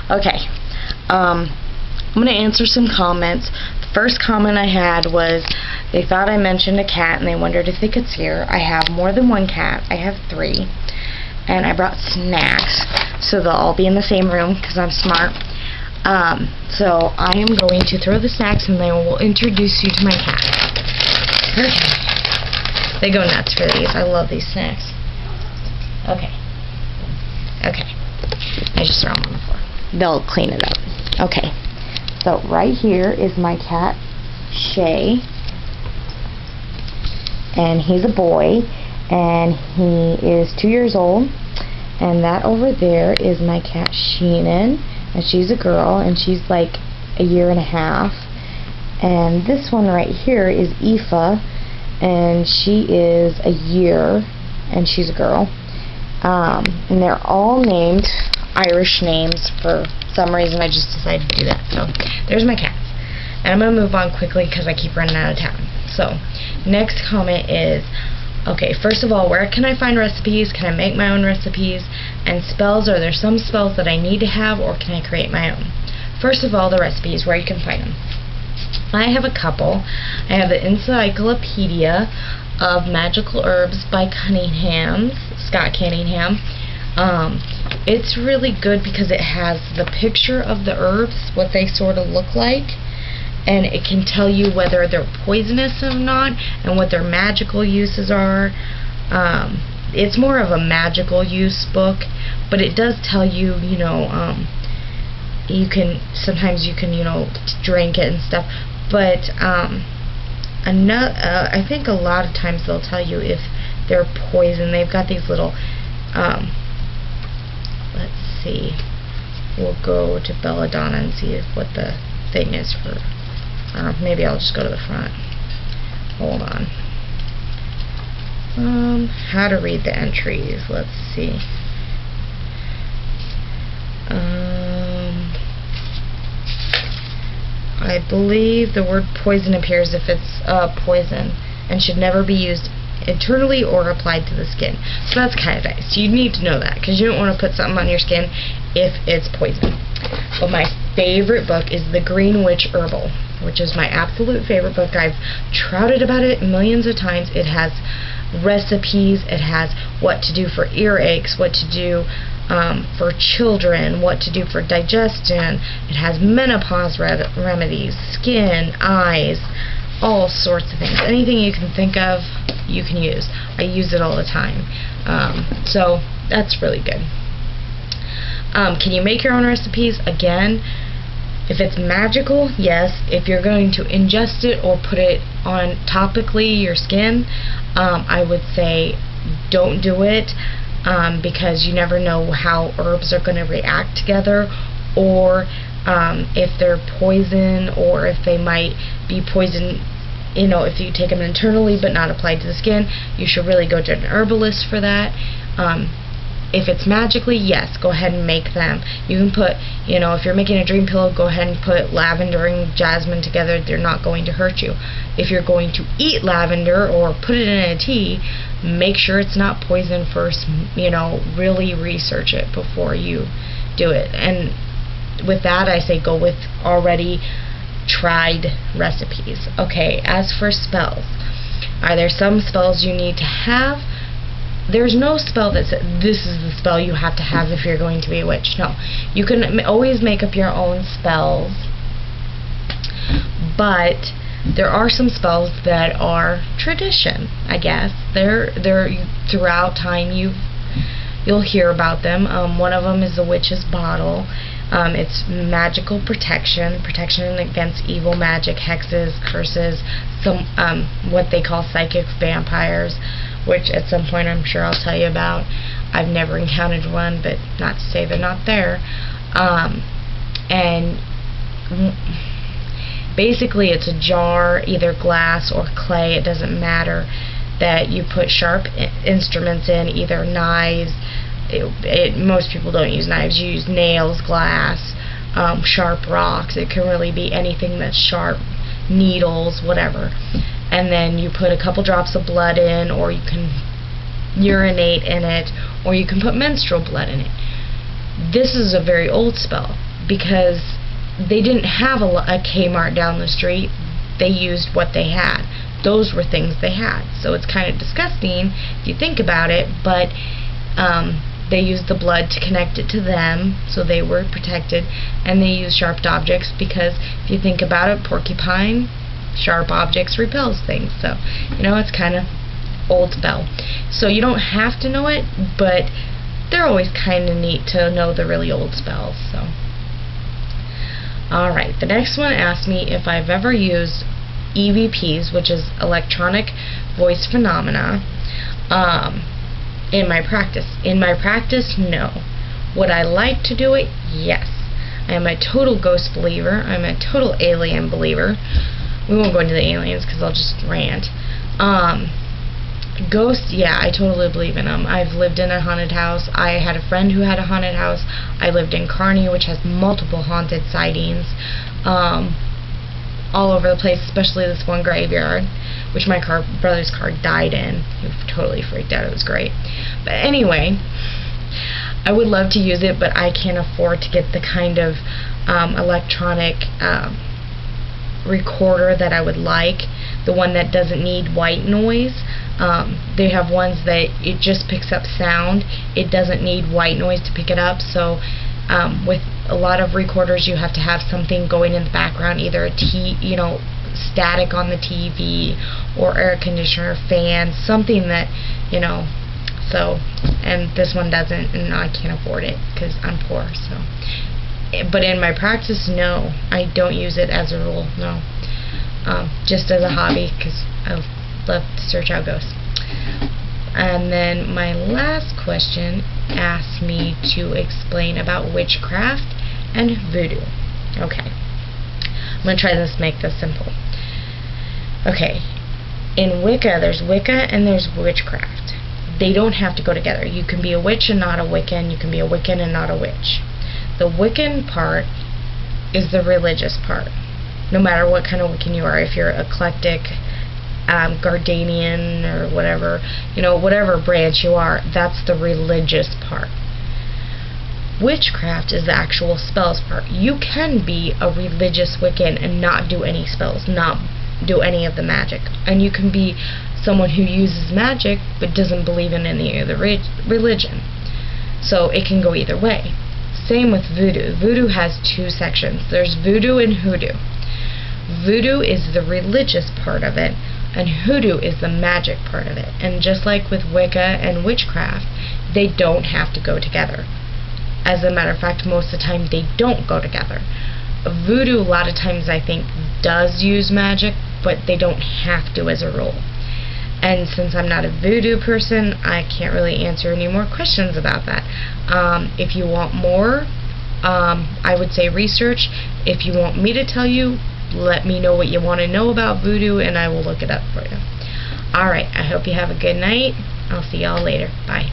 Okay. I'm going to answer some comments. The first comment I had was they thought I mentioned a cat and they wondered if they could see her. I have more than one cat. I have 3. And I brought snacks, so they'll all be in the same room because I'm smart. So I am going to throw the snacks and then we'll introduce you to my cat. Okay. They go nuts for these. I love these snacks. Okay. Okay. I just throw them on the floor. They'll clean it up. Okay. So right here is my cat, Shay. And he's a boy. And he is 2 years old. And that over there is my cat, Sheenan. And she's a girl. And she's like 1.5 years. And this one right here is Aoife. And she is 1 year. And she's a girl. And they're all named Irish names. For some reason I just decided to do that. So there's my cats. And I'm going to move on quickly because I keep running out of time. So next comment is, okay, first of all, where can I find recipes? Can I make my own recipes? And spells, are there some spells that I need to have, or can I create my own? First of all, the recipes, where you can find them. I have a couple. I have the Encyclopedia of Magical Herbs by Scott Cunningham. It's really good because it has the picture of the herbs, what they sort of look like, and it can tell you whether they're poisonous or not, and what their magical uses are. It's more of a magical use book, but it does tell you, sometimes you can, drink it and stuff, but I think a lot of times they'll tell you if they're poison. They've got these little, let's see, we'll go to Belladonna and see what the thing is for. Maybe I'll just go to the front. Hold on. How to read the entries. Let's see. I believe the word poison appears if it's poison and should never be used internally or applied to the skin. So that's kind of nice. You need to know that because you don't want to put something on your skin if it's poison. But my favorite book is The Green Witch Herbal, which is my absolute favorite book. I've trouted about it millions of times. It has recipes. It has what to do for earaches, what to do for children, what to do for digestion. It has menopause remedies, skin, eyes, all sorts of things. Anything you can think of, you can use. I use it all the time. So that's really good. Can you make your own recipes? Again, if it's magical, yes. If you're going to ingest it or put it on topically your skin, I would say don't do it because you never know how herbs are going to react together, or if they're poison, or if they might be poison. If you take them internally but not applied to the skin, you should really go to an herbalist for that. If it's magically, yes, go ahead and make them. You can put, if you're making a dream pillow, go ahead and put lavender and jasmine together. They're not going to hurt you. If you're going to eat lavender or put it in a tea, make sure it's not poison first. Really research it before you do it. And with that, I say go with already tried recipes. Okay, as for spells, are there some spells you need to have? There's no spell that says this is the spell you have to have if you're going to be a witch. No. You can always make up your own spells, but there are some spells that are tradition, I guess. They're throughout time you'll hear about them. One of them is the witch's bottle. It's magical protection against evil magic, hexes, curses, what they call psychic vampires, which at some point I'm sure I'll tell you about. I've never encountered one, but not to say they're not there. And basically it's a jar, either glass or clay, it doesn't matter, that you put sharp instruments in, either knives. Most people don't use knives. You use nails, glass, sharp rocks. It can really be anything that's sharp, needles, whatever. And then you put a couple drops of blood in, or you can urinate in it, or you can put menstrual blood in it. This is a very old spell. because they didn't have a Kmart down the street. They used what they had. Those were things they had. So it's kind of disgusting if you think about it, but they used the blood to connect it to them, so they were protected, and they used sharp objects because if you think about it, porcupine, sharp objects repels things. So, it's kind of old spell. So you don't have to know it, but they're always kind of neat to know the really old spells. So, alright, the next one asked me if I've ever used EVPs, which is electronic voice phenomena, in my practice. In my practice, no. Would I like to do it? Yes. I am a total ghost believer. I'm a total alien believer. We won't go into the aliens because I'll just rant. Ghosts, yeah, I totally believe in them. I've lived in a haunted house. I had a friend who had a haunted house. I lived in Kearney, which has multiple haunted sightings all over the place, especially this one graveyard, which my brother's car died in. He totally freaked out. It was great. But anyway, I would love to use it, but I can't afford to get the kind of electronic recorder that I would like, the one that doesn't need white noise. They have ones that it just picks up sound. It doesn't need white noise to pick it up. So with a lot of recorders, you have to have something going in the background, either static on the TV or air conditioner, fan, something that, so, and this one doesn't, and I can't afford it because I'm poor. So, but in my practice, no, I don't use it as a rule. No, just as a hobby because I love to search out ghosts. And then my last question asked me to explain about witchcraft and voodoo. Okay, I'm going to try this, make this simple. Okay, in Wicca, there's Wicca and there's witchcraft. They don't have to go together. You can be a witch and not a Wiccan. You can be a Wiccan and not a witch. The Wiccan part is the religious part. No matter what kind of Wiccan you are, if you're eclectic, Gardanian, or whatever, whatever branch you are, that's the religious part. Witchcraft is the actual spells part. You can be a religious Wiccan and not do any spells, not do any of the magic. And you can be someone who uses magic but doesn't believe in any of the religion. So it can go either way. Same with voodoo. Voodoo has two sections. There's voodoo and hoodoo. Voodoo is the religious part of it, and hoodoo is the magic part of it. And just like with Wicca and witchcraft, they don't have to go together. As a matter of fact, most of the time they don't go together. Voodoo, a lot of times I think, does use magic, but they don't have to as a rule. And since I'm not a voodoo person, I can't really answer any more questions about that. If you want more, I would say research. If you want me to tell you, let me know what you want to know about voodoo and I will look it up for you. Alright, I hope you have a good night. I'll see y'all later. Bye.